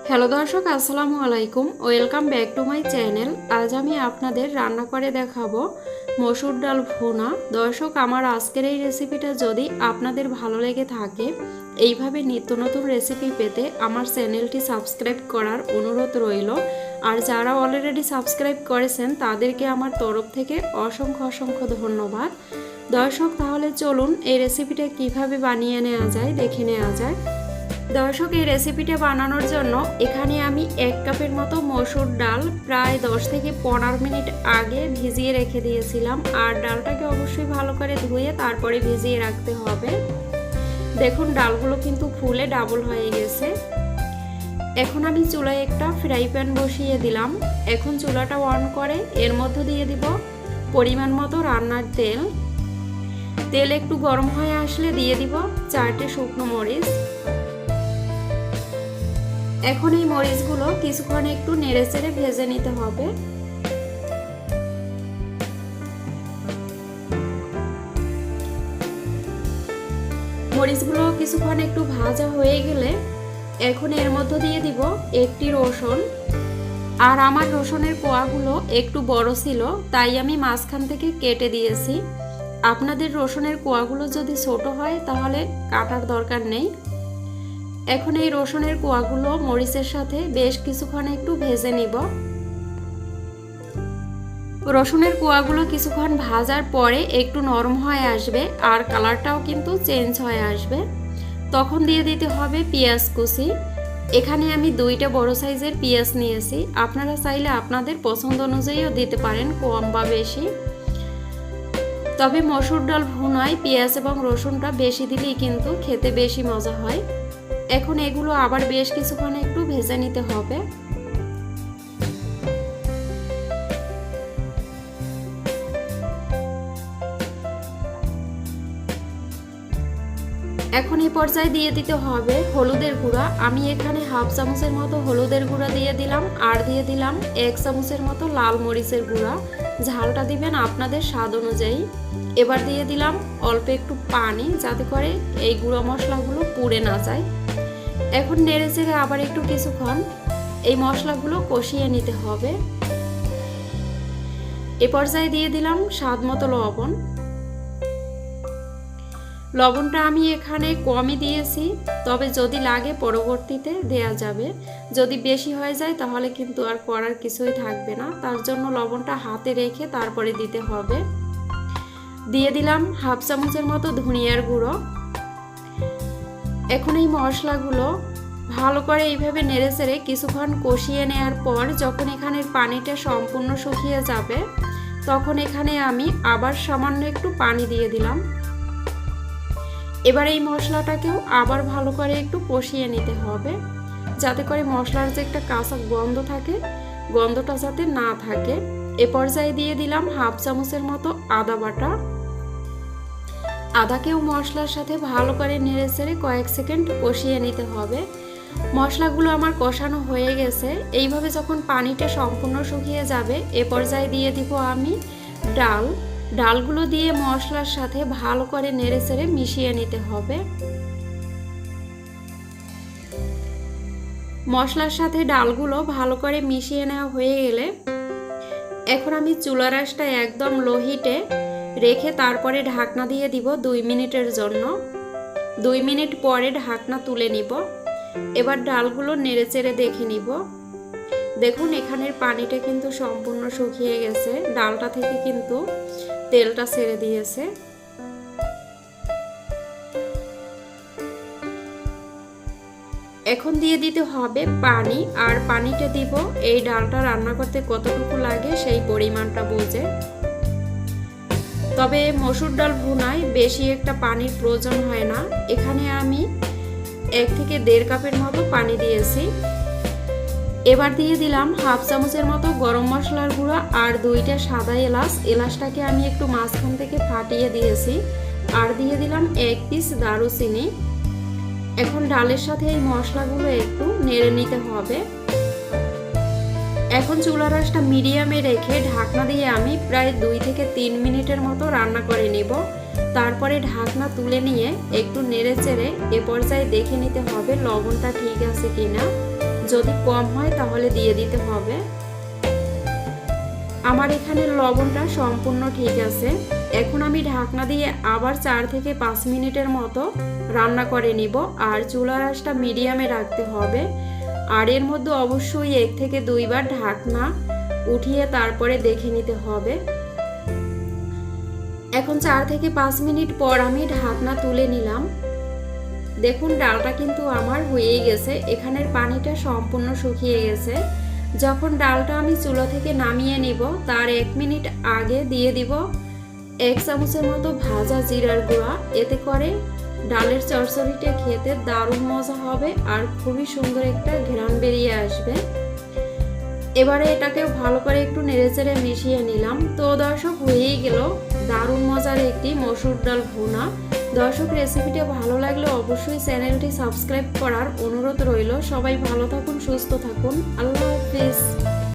Hello দর্শক, আসসালামু আলাইকুম। Welcome back to my channel. আজ আমি আপনাদের রান্না করে দেখাবো মসুর ডাল ভুনা। দর্শক, আমার আজকের এই রেসিপিটা যদি আপনাদের ভালো লেগে থাকে, এইভাবে নিত্য নতুন রেসিপি পেতে আমার চ্যানেলটি সাবস্ক্রাইব করার অনুরোধ রইল। আর যারা অলরেডি সাবস্ক্রাইব করেছেন তাদেরকে আমার তরফ থেকে অসংখ্য অসংখ্য ধন্যবাদ। দর্শক, তাহলে চলুন এই রেসিপিটা কিভাবে বানিয়ে নেওয়া যায় দেখে নেওয়া যায়। দর্শক, এই রেসিপিটা বানানোর জন্য এখানে আমি 1 কাপের মতো মসুর ডাল প্রায় 10 থেকে 15 মিনিট আগে ভিজিয়ে রেখে দিয়েছিলাম। আর ডালটাকে অবশ্যই ভালো করে ধুয়ে তারপরে ভিজিয়ে রাখতে হবে। দেখুন, ডালগুলো কিন্তু ফুলে ডাবল হয়ে গেছে। এখন আমি চুলায় একটা ফ্রাই প্যান বসিয়ে দিলাম। এখন চুলাটা অন করে এর মধ্যে দিয়ে দিব পরিমাণ মতো রান্নার তেল। তেল একটু গরম হয়ে আসলে দিয়ে দিব 4টে শুকনো মরিচ। এখন এই মরিচগুলো কিছুক্ষণ একটু নেড়েচেড়ে ভেজে নিতে হবে। মরিচগুলো কিছুক্ষণ একটু ভাজা হয়ে গেলে এখন এর মধ্যে দিয়ে দিব একটি রসুন। আর আমার রসুনের কোয়াগুলো একটু বড় ছিল, তাই আমি মাঝখান থেকে কেটে দিয়েছি। আপনাদের রসুনের কোয়াগুলো যদি ছোট হয় তাহলে কাটার দরকার নেই। এখন এই রসুনের কোয়াগুলো মরিচের সাথে বেশ কিছুক্ষণ একটু ভেজে নিব। রসুনের কোয়াগুলো কিছুক্ষণ ভাজার পরে একটু নরম হয়ে আসবে আর কালারটাও কিন্তু চেঞ্জ হয়ে আসবে। তখন দিয়ে দিতে হবে পেঁয়াজ কুচি। এখানে আমি 2টা বড় সাইজের পেঁয়াজ নিয়েছি। আপনারা চাইলে আপনাদের পছন্দ অনুযায়ীও দিতে পারেন, কম বা বেশি। তবে মসুর ডাল ভুনায় পেঁয়াজ এবং রসুনটা বেশি দিলেই কিন্তু খেতে বেশি মজা হয়। এখন এগুলো আবার বেশ কিছুক্ষণ একটু ভেজে নিতে হবে। এখন এই পর্যায়ে দিয়ে দিতে হবে হলুদের গুঁড়া। আমি এখানে হাফ চামচের মতো হলুদের গুঁড়া দিয়ে দিলাম আর দিয়ে দিলাম 1 চামচের মতো লাল মরিচের গুঁড়া। ঝালটা দিবেন আপনাদের স্বাদ অনুযায়ী। এবার দিয়ে দিলাম অল্প একটু পানি, যাতে করে এই গুঁড়া মশলাগুলো পুড়ে না যায়। এখন নেড়ে চেড়ে আবার একটু কিছুক্ষণ এই মশলাগুলো কষিয়ে নিতে হবে। এ পর্যায়ে দিয়ে দিলাম স্বাদ মতো লবণ। লবণটা আমি এখানে কমই দিয়েছি, তবে যদি লাগে পরবর্তীতে দেয়া যাবে। যদি বেশি হয়ে যায় তাহলে কিন্তু আর করার কিছুই থাকবে না, তার জন্য লবণটা হাতে রেখে তারপরে দিতে হবে। দিয়ে দিলাম হাফ চামচের মতো ধনিয়ার গুঁড়ো। এখন এই মশলাগুলো ভালো করে এইভাবে নেড়েচেড়ে কিছুক্ষণ কষিয়ে নেওয়ার পর যখন এখানের পানিটা সম্পূর্ণ শুকিয়ে যাবে, তখন এখানে আমি আবার সামান্য একটু পানি দিয়ে দিলাম। এবার এই মশলাটাকেও আবার ভালো করে একটু কষিয়ে নিতে হবে, যাতে করে মশলার যে একটা কাঁচা গন্ধ থাকে, গন্ধটা যাতে না থাকে। এ পর্যায়ে দিয়ে দিলাম হাফ চামচের মতো আদা বাটা। আদাকেও মশলার সাথে ভালো করে নেড়েচেড়ে কয়েক সেকেন্ড কষিয়ে নিতে হবে। মশলাগুলো আমার কষানো হয়ে গেছে। এইভাবে যখন পানিটা সম্পূর্ণ শুকিয়ে যাবে, এ পর্যায়ে দিয়ে দিব আমি ডালগুলো দিয়ে মশলার সাথে ভালো করে নেড়েচেড়ে মিশিয়ে নিতে হবে। মশলার সাথে ডালগুলো ভালো করে মিশিয়ে নেওয়া হয়ে গেলে এখন আমি চুলার আঁচটা একদম লো হিটে রেখে তারপরে ঢাকনা দিয়ে দিব 2 মিনিটের জন্য। 2 মিনিট পরে ঢাকনা তুলে নিব। এবার ডালগুলো নেড়েচেড়ে দেখে নিব। দেখুন, এখানের পানিটা কিন্তু সম্পূর্ণ শুকিয়ে গেছে, ডালটা থেকে কিন্তু তেলটা ছেড়ে দিয়েছে। এখন দিয়ে দিতে হবে পানি, আর পানিটা দিব এই ডালটা রান্না করতে কতটুকু লাগে সেই পরিমাণটা বুঝে। তবে মসুর ডাল ভুনায় বেশি একটা পানির প্রয়োজন হয় না। এখানে আমি 1 থেকে 1.5 কাপের মতো পানি দিয়েছি। এবার দিয়ে দিলাম হাফ চামচের মতো গরম মশলার গুঁড়া আর 2টা সাদা এলাচ। এলাচটাকে আমি একটু মাঝখান থেকে ফাটিয়ে দিয়েছি। আর দিয়ে দিলাম 1 পিস দারুচিনি। এখন ডালের সাথে এই মশলাগুলো একটু নেড়ে নিতে হবে। এখন চুলার আঁচটা মিডিয়ামে রেখে ঢাকনা দিয়ে আমি প্রায় 2 থেকে 3 মিনিটের মতো রান্না করে নিব। তারপরে ঢাকনা তুলে নিয়ে একটু নেড়েচেড়ে এ পর্যায়ে দেখে নিতে হবে লবণটা ঠিক আছে কিনা। যদি কম হয় তাহলে দিয়ে দিতে হবে। আমার এখানে লবণটা সম্পূর্ণ ঠিক আছে। এখন আমি ঢাকনা দিয়ে আবার 4 থেকে 5 মিনিটের মতো রান্না করে নিব। আর চুলার আঁচটা মিডিয়ামে রাখতে হবে। আর এর মধ্যে অবশ্যই 1 থেকে 2 বার ঢাকনা উঠিয়ে তারপরে দেখে নিতে হবে। এখন 4 থেকে 5 মিনিট পর আমি ঢাকনা তুলে নিলাম। দেখুন ডালটা কিন্তু আমার হয়ে গেছে, এখানের পানিটা সম্পূর্ণ শুকিয়ে গেছে। যখন ডালটা আমি চুলা থেকে নামিয়ে নিব তার 1 মিনিট আগে দিয়ে দিব 1 চামচের মতো ভাজা জিরার গুঁড়া। এতে করে ডালের চচ্চড়িটা খেতে দারুণ মজা হবে আর খুবই সুন্দর একটা ঘ্রাণ বেরিয়ে আসবে। এবারে এটাকেও ভালো করে একটু নেড়েচেড়ে মিশিয়ে নিলাম। তো দর্শক হয়েই গেল দারুণ মজার একটি মসুর ডাল ভুনা। দর্শক রেসিপিটা ভালো লাগলে অবশ্যই চ্যানেলটি সাবস্ক্রাইব করার অনুরোধ রইল। সবাই ভালো থাকুন, সুস্থ থাকুন। আল্লাহ হাফেজ।